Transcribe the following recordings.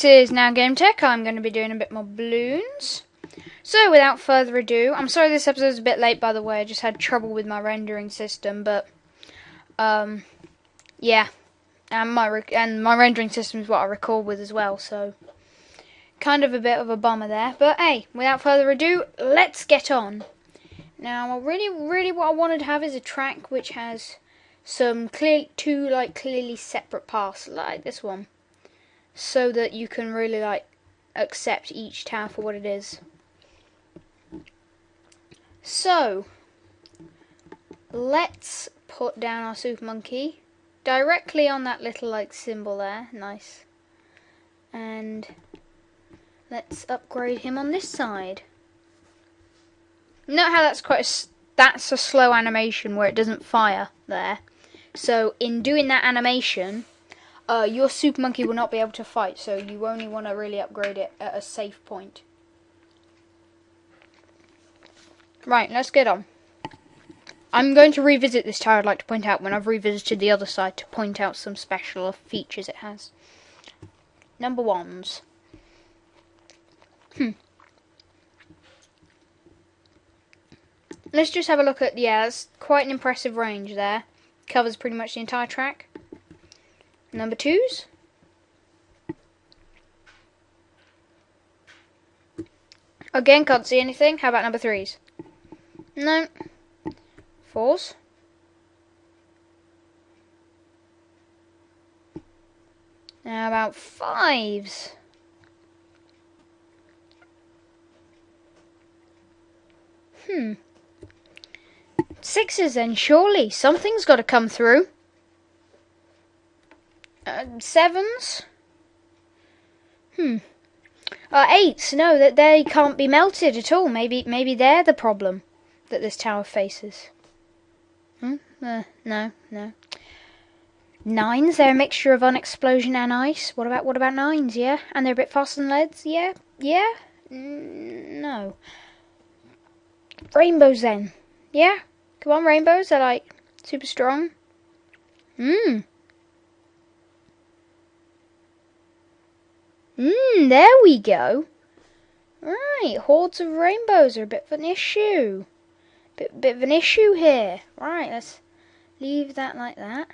this is Now Game Tech. I'm going to be doing a bit more balloons. So, without further ado, I'm sorry this episode's a bit late, by the way. I just had trouble with my rendering system, but, yeah. And my rendering system is what I record with as well, so kind of a bit of a bummer there. But, hey, without further ado, let's get on. Now, really what I wanted to have is a track which has some two clearly separate paths, like this one, so that you can really, accept each tower for what it is. So, let's put down our super monkey directly on that little symbol there. Nice. And let's upgrade him on this side. Note how that's a slow animation where it doesn't fire there. So in doing that animation, your super monkey will not be able to fight. So you only want to really upgrade it at a safe point. Right, let's get on. I'm going to revisit this tower, I'd like to point out, when I've revisited the other side, to point out some special features it has. Number ones. Let's just have a look at, that's quite an impressive range there. Covers pretty much the entire track. Number twos. Again, can't see anything. How about number threes? No. Fours. Now about fives. Sixes then, surely. Something's got to come through. Sevens. Eights. No, that they can't be melted at all. Maybe they're the problem that this tower faces. No. Nines, they're a mixture of unexplosion and ice. What about nines, yeah? And they're a bit faster than leads, yeah? No. Rainbows then, yeah? Come on, rainbows, they're super strong. There we go. Right, hordes of rainbows are a bit of an issue. Bit of an issue here. Right, let's leave that like that.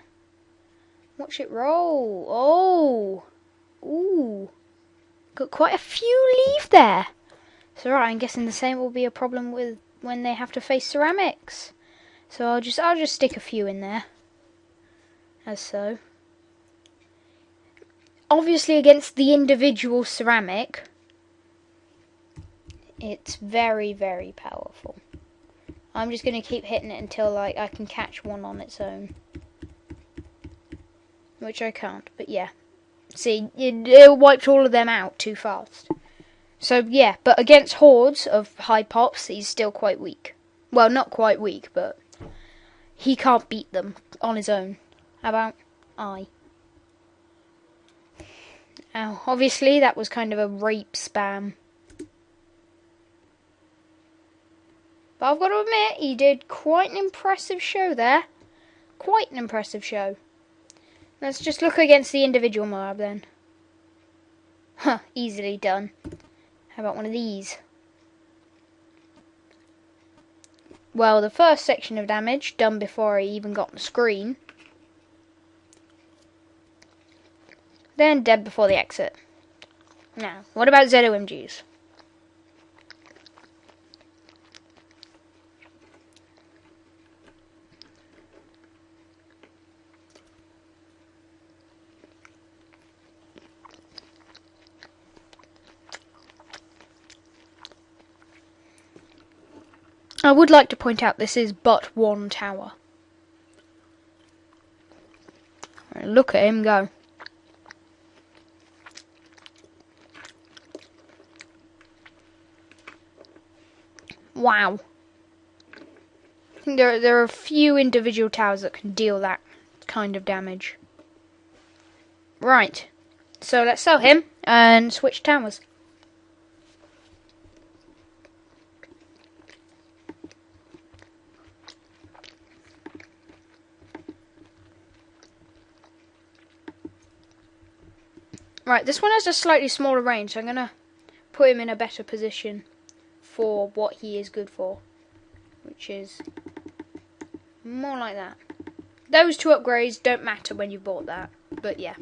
Watch it roll. Oh. Ooh. Got quite a few leave there. So right, I'm guessing the same will be a problem with when they have to face ceramics. So I'll just stick a few in there. As so. Obviously against the individual ceramic, it's very, very powerful. I'm just going to keep hitting it until I can catch one on its own. Which I can't, but yeah. See, it wiped all of them out too fast. So yeah, but against hordes of high pops, he's still quite weak. Well, not quite weak, but he can't beat them on his own. How about I? Now, obviously, that was kind of a rape spam. But I've got to admit, he did quite an impressive show there. Quite an impressive show. Let's just look against the individual mob then. Easily done. How about one of these? Well, the first section of damage, done before I even got on the screen. Then dead before the exit. Now, what about ZOMGs? I would like to point out this is but one tower. Look at him go. Wow. I think there are a few individual towers that can deal that kind of damage. Right. So let's sell him and switch towers. Right, this one has a slightly smaller range, so I'm going to put him in a better position for what he is good for, which is more like that. Those two upgrades don't matter when you bought that, but yeah.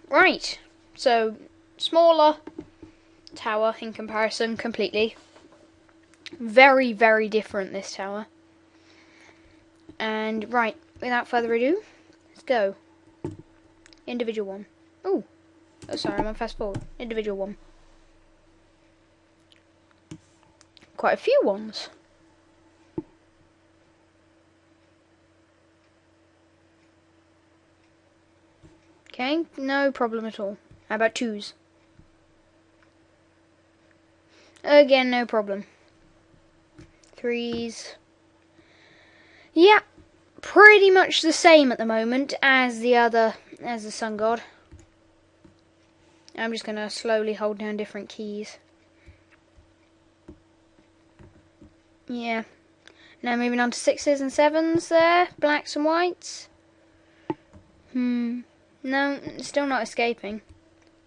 Right, so smaller tower in comparison completely. Very, very different, this tower. And right, without further ado, let's go. Individual one. Oh, sorry, I'm on fast forward. Individual one. Quite a few ones. Okay, no problem at all. How about twos? Again, no problem. Threes. Yeah, pretty much the same at the moment as the sun god. I'm just going to slowly hold down different keys. Yeah. Now moving on to sixes and sevens there. Blacks and whites. No, still not escaping.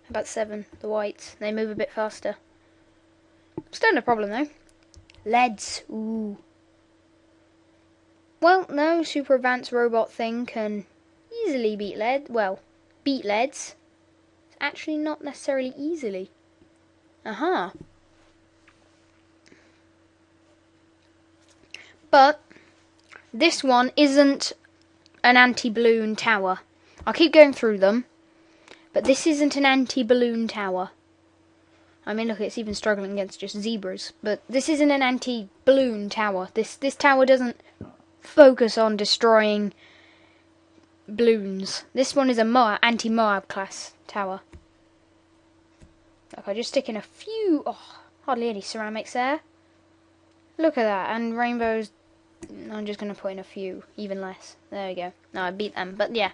How about seven, the whites? They move a bit faster. Still no problem though. Leads. Ooh. Well, no super advanced robot thing can easily beat lead. Well, beat leads. Actually, not necessarily easily. But this one isn't an anti-balloon tower. I'll keep going through them, but this isn't an anti-balloon tower. I mean, look, it's even struggling against just zebras. But this isn't an anti-balloon tower. This tower doesn't focus on destroying balloons. This one is a anti-Moab class tower. Look, I just stick in a few. Oh, hardly any ceramics there. Look at that, and rainbows. I'm just going to put in a few, even less. There we go. No, I beat them, but yeah.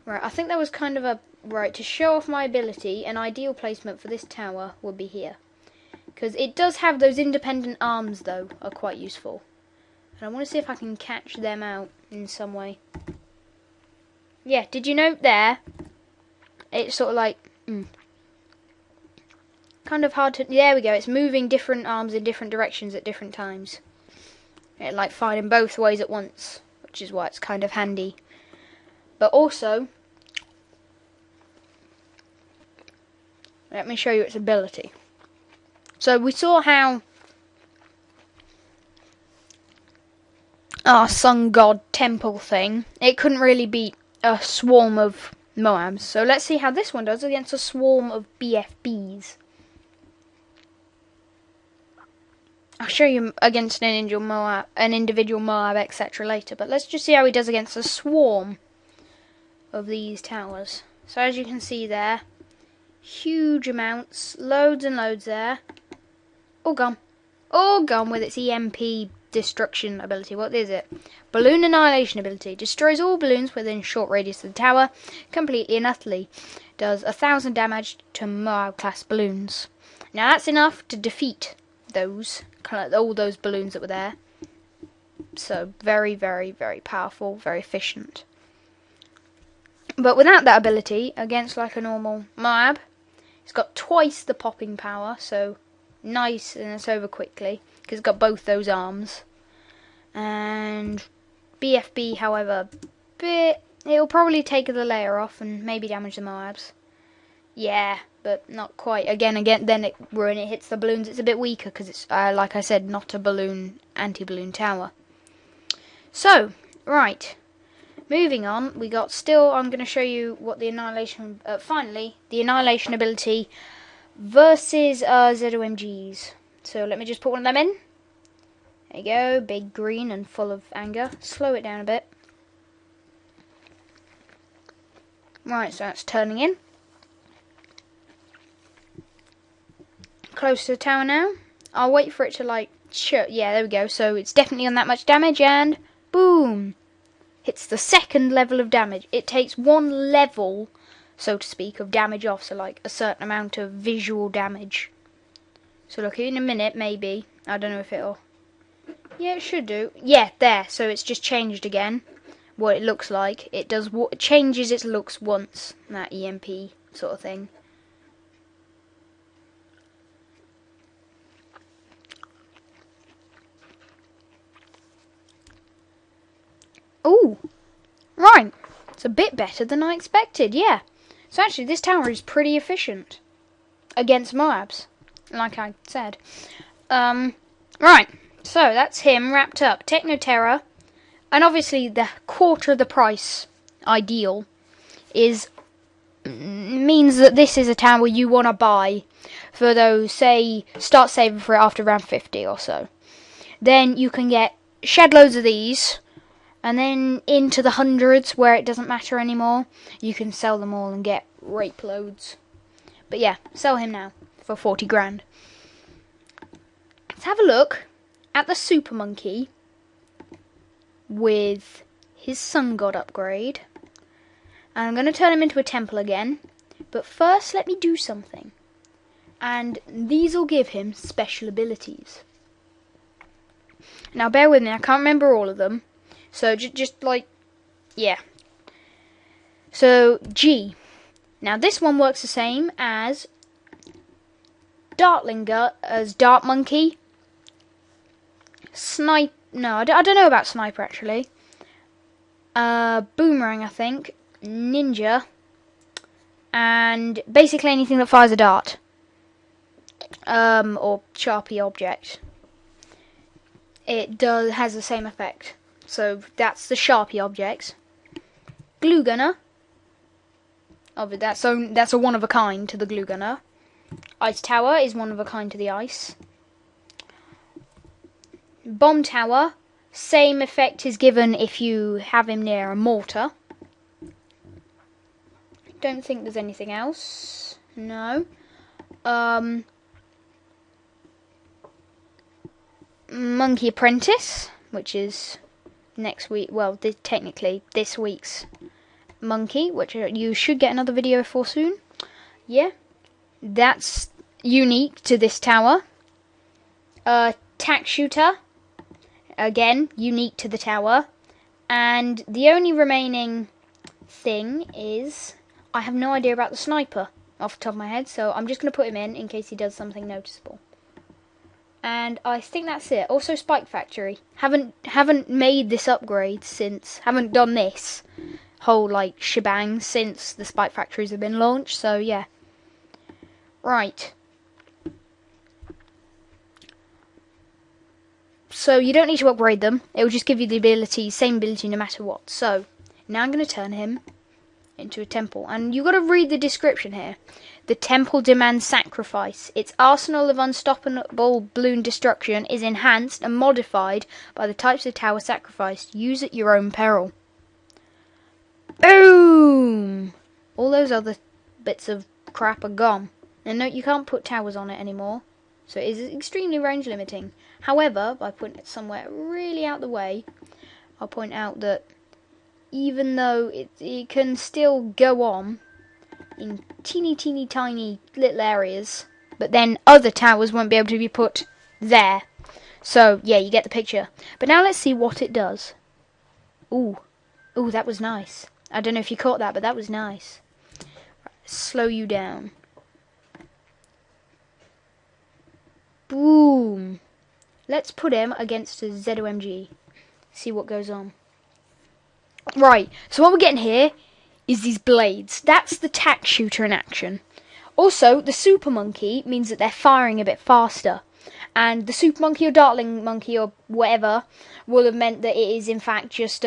Right, I think that was kind of a... Right, to show off my ability, an ideal placement for this tower would be here. Because it does have those independent arms, though, are quite useful. And I want to see if I can catch them out in some way. Yeah, did you note there? It's sort of like... kind of hard to... There we go, it's moving different arms in different directions at different times. It like firing both ways at once, which is why it's kind of handy. But also... Let me show you its ability. So we saw how our sun god temple thing, it couldn't really beat a swarm of Moabs. So let's see how this one does against a swarm of BFBs. I'll show you against an individual Moab, etc. later, but let's just see how he does against a swarm of these towers. So as you can see there, huge amounts, loads and loads there. All gone. All gone with its EMP destruction ability. What is it? Balloon annihilation ability. Destroys all balloons within short radius of the tower, completely and utterly. Does 1,000 damage to Moab class balloons. Now that's enough to defeat those, kind of all those balloons that were there. So very, very, very powerful, very efficient. But without that ability, against like a normal Moab, it's got twice the popping power, so nice, and it's over quickly, because it's got both those arms. And BFB, however, it'll probably take the layer off and maybe damage the Moabs. Yeah, but not quite. Again, then when it hits the balloons, it's a bit weaker, because it's, like I said, not a anti-balloon tower. So, right. Moving on, we got still, I'm going to show you what the annihilation, finally, the annihilation ability versus ZOMGs. So let me just put one of them in. There you go, big green and full of anger. Slow it down a bit. Right, so that's turning in. Close to the tower now. I'll wait for it to like, yeah, there we go. So it's definitely on that much damage and boom. Hits the second level of damage. It takes one level, so to speak, of damage off, so like a certain amount of visual damage. So look, in a minute, maybe. I don't know if it'll... Yeah, it should do. Yeah, there. So it's just changed again. what it looks like. It does it changes its looks once, that EMP sort of thing. Ooh, right. It's a bit better than I expected, yeah. So actually, this tower is pretty efficient against Moabs, like I said. Right. So that's him wrapped up. Techno Terror, and obviously the quarter of the price ideal means that this is a tower you want to buy for those, say, start saving for it after round 50 or so. Then you can get shed loads of these, and then into the hundreds where it doesn't matter anymore. You can sell them all and get rape loads. But yeah, sell him now for 40 grand. Let's have a look at the Super Monkey with his Sun God upgrade. And I'm going to turn him into a temple again. But first, let me do something. And these will give him special abilities. Now, bear with me. I can't remember all of them. So, just like, yeah. So, G. Now, this one works the same as Dartlinger, as Dart Monkey. No, I don't know about Sniper, actually. Boomerang, I think. Ninja. And basically anything that fires a dart. Or Sharpie object. It has the same effect. So that's the Sharpie objects. Glue Gunner. Oh, but that's a one of a kind to the Glue Gunner. Ice Tower is one of a kind to the ice. Bomb Tower, same effect is given if you have him near a mortar. Don't think there's anything else. No. Monkey Apprentice, which is next week. Well, technically this week's monkey, which you should get another video for soon. Yeah, that's unique to this tower. Tack Shooter, again unique to the tower. And the only remaining thing is, I have no idea about the Sniper off the top of my head, so I'm just going to put him in case he does something noticeable. And I think that's it. Also, Spike Factory. Haven't made this upgrade since, haven't done this whole like shebang since the Spike Factories have been launched. So yeah. Right. So you don't need to upgrade them. It will just give you the ability, same ability no matter what. So now I'm going to turn him into a temple, and you've got to read the description here. The temple demands sacrifice. Its arsenal of unstoppable balloon destruction is enhanced and modified by the types of tower sacrificed. Use at your own peril. Boom! All those other bits of crap are gone. And no, you can't put towers on it anymore. So it is extremely range limiting. However, by putting it somewhere really out the way, I'll point out that even though it can still go on in teeny tiny little areas, but then other towers won't be able to be put there. So yeah, you get the picture. But now let's see what it does. Ooh, that was nice. I don't know if you caught that, but that was nice. Right, slow you down. Boom. Let's put him against a ZOMG. See what goes on. Right, so what we're getting here is these blades. That's the Tack Shooter in action. Also, the Super Monkey means that they're firing a bit faster. And the Super Monkey or Dartling Monkey or whatever will have meant that it is in fact just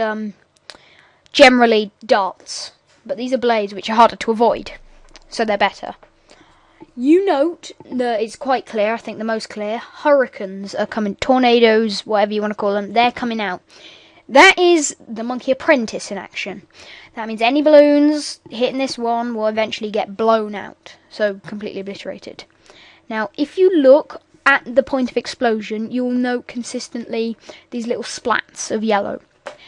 generally darts. But these are blades which are harder to avoid. So they're better. You note that it's quite clear, I think the most clear, hurricanes are coming, tornadoes, whatever you want to call them, they're coming out. That is the Monkey Apprentice in action. That means any balloons hitting this one will eventually get blown out. So, completely obliterated. Now, if you look at the point of explosion, you'll note consistently these little splats of yellow.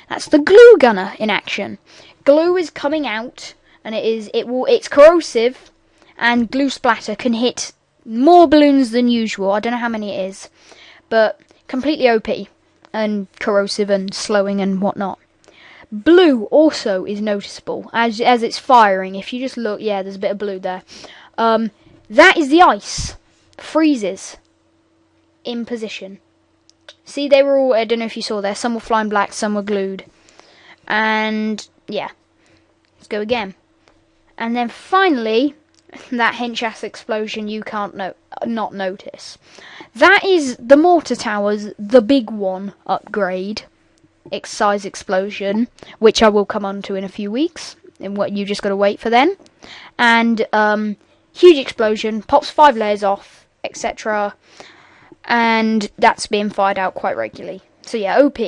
That's the Glue Gunner in action. Glue is coming out, and it's corrosive, and glue splatter can hit more balloons than usual. I don't know how many it is, but completely OP. And corrosive and slowing and whatnot. Blue also is noticeable as it's firing. If you just look, yeah, there's a bit of blue there. That is the ice. Freezes in position. See, they were all, I don't know if you saw there, some were flying black, some were glued. And, yeah. Let's go again. And then finally, that hench-ass explosion you can't not notice. That is the mortar towers, the big one upgrade. Size explosion, which I will come on to in a few weeks. And what you just got to wait for then. And, huge explosion, pops 5 layers off, etc. And that's being fired out quite regularly. So yeah, OP.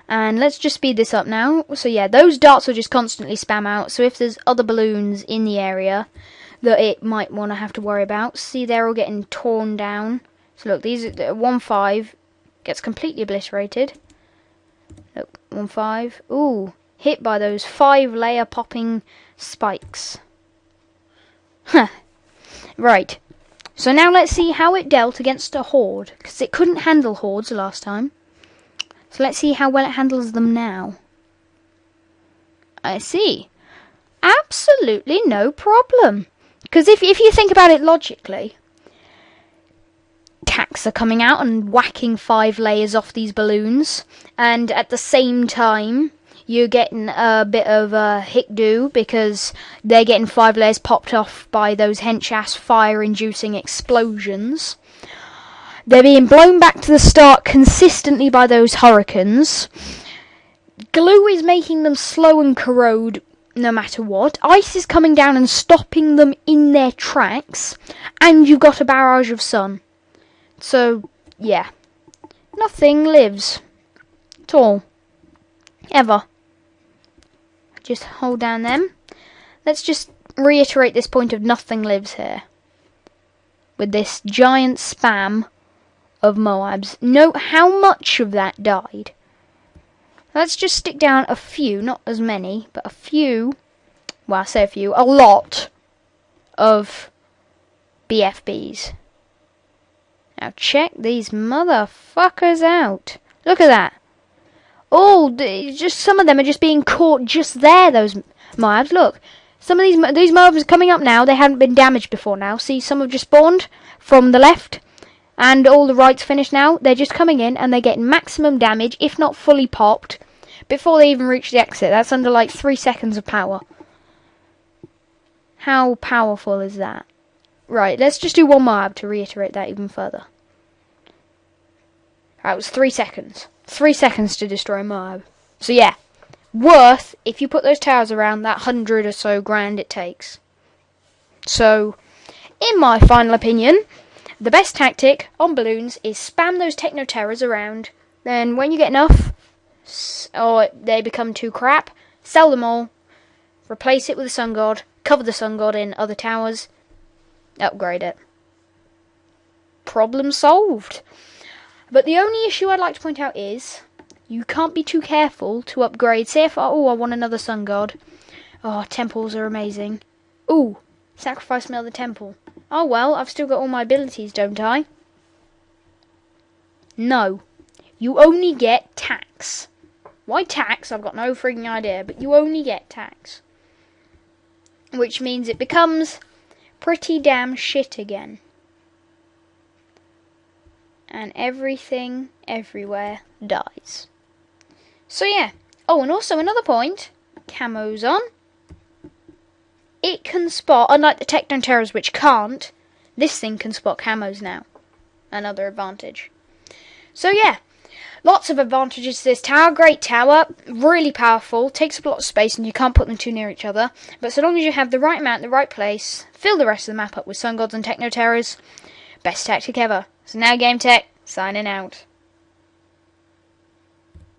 And let's just speed this up now. So yeah, those darts will just constantly spam out. So if there's other balloons in the area that it might want to have to worry about. See, they're all getting torn down. So look, these are 1-5 gets completely obliterated. Look, 1-5. Ooh, hit by those 5-layer popping spikes. Huh. Right. So now let's see how it dealt against a horde, because it couldn't handle hordes last time. So let's see how well it handles them now. I see. Absolutely no problem. Because if you think about it logically, attacks are coming out and whacking 5 layers off these balloons, and at the same time you're getting a bit of a hick-do because they're getting 5 layers popped off by those hench-ass fire-inducing explosions. They're being blown back to the start consistently by those hurricanes. Glue is making them slow and corrode no matter what. Ice is coming down and stopping them in their tracks. And you've got a barrage of sun. So, yeah. Nothing lives. At all. Ever. Just hold down them. Let's just reiterate this point of nothing lives here. With this giant spam of Moabs. Note how much of that died. Let's just stick down a few, not as many, but a few, well I say a few, a lot of BFBs. Now check these motherfuckers out. Look at that. Oh, just some of them are just being caught just there, those Moabs. Look, some of these Moabs are coming up now. They haven't been damaged before now. See, some have just spawned from the left. And all the right's finished now. They're just coming in and they're getting maximum damage, if not fully popped, before they even reach the exit. That's under like 3 seconds of power. How powerful is that? Right, let's just do one Moab to reiterate that even further. That was 3 seconds. 3 seconds to destroy Moab. So yeah, worth, if you put those towers around, that 100 or so grand it takes. So, in my final opinion, the best tactic on balloons is spam those techno-terrors around. Then when you get enough, or they become too crap, sell them all, replace it with a sun god, cover the sun god in other towers, upgrade it. Problem solved. But the only issue I'd like to point out is, you can't be too careful to upgrade. Say if, I want another sun god. Oh, temples are amazing. Ooh, sacrifice me on the temple. Oh well, I've still got all my abilities, don't I? No. You only get tax. Why tax? I've got no freaking idea, but you only get tax. Which means it becomes pretty damn shit again. And everything, everywhere, dies. So yeah. Oh, and also another point. Camo's on. It can spot, unlike the Techno-Terrors which can't, this thing can spot camos now. Another advantage. So yeah, lots of advantages to this tower. Great tower, really powerful, takes up a lot of space and you can't put them too near each other. But so long as you have the right amount in the right place, fill the rest of the map up with Sun Gods and Techno-Terrors, best tactic ever. So now Game Tech, signing out.